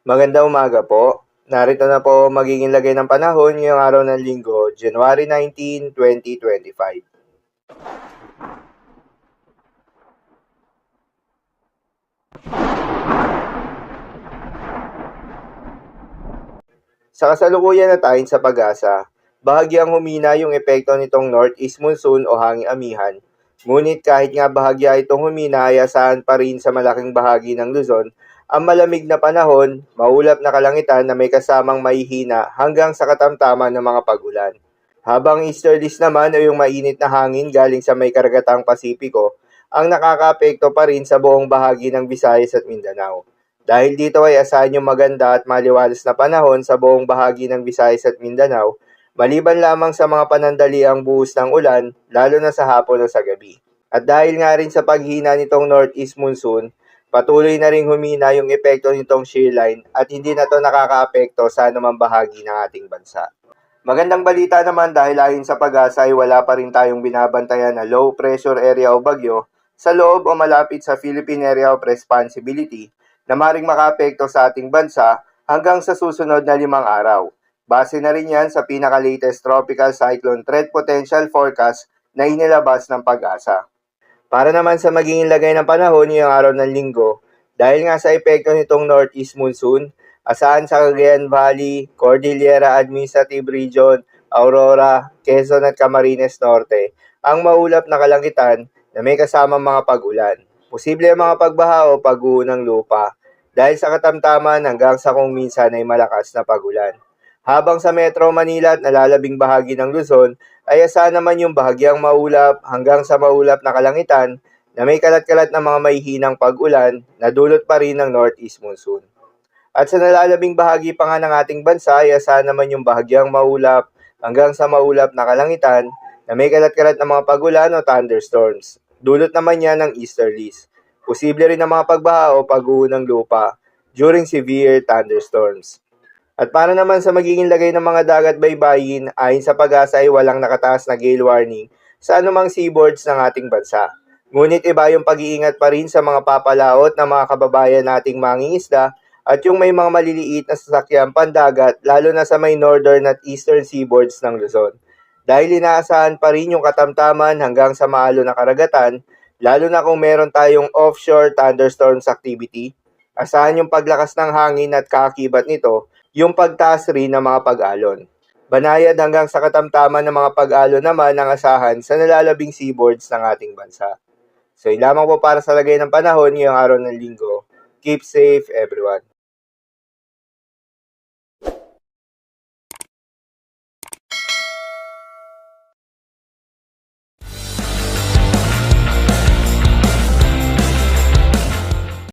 Magandang umaga po. Narito na po magiging lagay ng panahon ngayong araw ng Linggo, January 19, 2025. Sa kasalukuyan na tayo sa pag-asa, bahagyang humina yung epekto nitong northeast monsoon o hanging amihan. Ngunit kahit nga bahagya itong humina ay asahan pa rin sa malaking bahagi ng Luzon ang malamig na panahon, maulap na kalangitan na may kasamang mahihina hanggang sa katamtaman ng mga pag-ulan. Habang easterlies naman o yung mainit na hangin galing sa may karagatang Pasipiko ang nakakaapekto pa rin sa buong bahagi ng Visayas at Mindanao. Dahil dito ay asahan yung maganda at maliwalas na panahon sa buong bahagi ng Visayas at Mindanao, maliban lamang sa mga panandaliang buhos ng ulan, lalo na sa hapon o sa gabi. At dahil nga rin sa paghina nitong northeast monsoon, patuloy na ring humina yung epekto nitong shear line at hindi na to nakakaapekto sa anumang bahagi ng ating bansa. Magandang balita naman dahil ayon sa pag-asa ay wala pa rin tayong binabantayan na low pressure area o bagyo sa loob o malapit sa Philippine Area of Responsibility na maring makaapekto sa ating bansa hanggang sa susunod na 5 araw. Base na rin yan sa pinaka-latest Tropical Cyclone Threat Potential Forecast na inilabas ng pag-asa. Para naman sa magiging lagay ng panahon ngayong araw ng Linggo, dahil nga sa epekto nitong northeast monsoon, asahan sa Cagayan Valley, Cordillera Administrative Region, Aurora, Quezon at Camarines Norte ang maulap na kalangitan na may kasamang mga pag-ulan. Posible ang mga pagbaha o pag-uho ng lupa dahil sa katamtaman hanggang sa kung minsan ay malakas na pag-ulan. Habang sa Metro Manila at nalalabing bahagi ng Luzon ay asahan naman yung bahagyang maulap hanggang sa maulap na kalangitan na may kalat-kalat na mga mahihinang pag-ulan na dulot pa rin ng northeast monsoon. At sa nalalabing bahagi pa nga ng ating bansa ay asahan naman yung bahagyang maulap hanggang sa maulap na kalangitan na may kalat-kalat na mga pag-ulan o thunderstorms. Dulot naman yan ng easterlies. Posible rin ang mga pagbaha o pag-uho ng lupa during severe thunderstorms. At para naman sa magiging lagay ng mga dagat baybayin, ayon sa pag-asa ay walang nakataas na gale warning sa anumang seaboards ng ating bansa. Ngunit iba yung pag-iingat pa rin sa mga papalaot ng mga kababayan nating mangingisda at yung may mga maliliit na sasakyan pandagat lalo na sa may northern at eastern seaboards ng Luzon. Dahil inaasahan pa rin yung katamtaman hanggang sa maalo na karagatan, lalo na kung meron tayong offshore thunderstorms activity, asahan yung paglakas ng hangin at kaakibat nito, yung pagtaas rin ng mga pag-alon. Banayad hanggang sa katamtaman ng mga pag-alon naman ang asahan sa nalalabing seaboards ng ating bansa. So yun lamang po para sa lagay ng panahon ngayong araw ng Linggo. Keep safe everyone.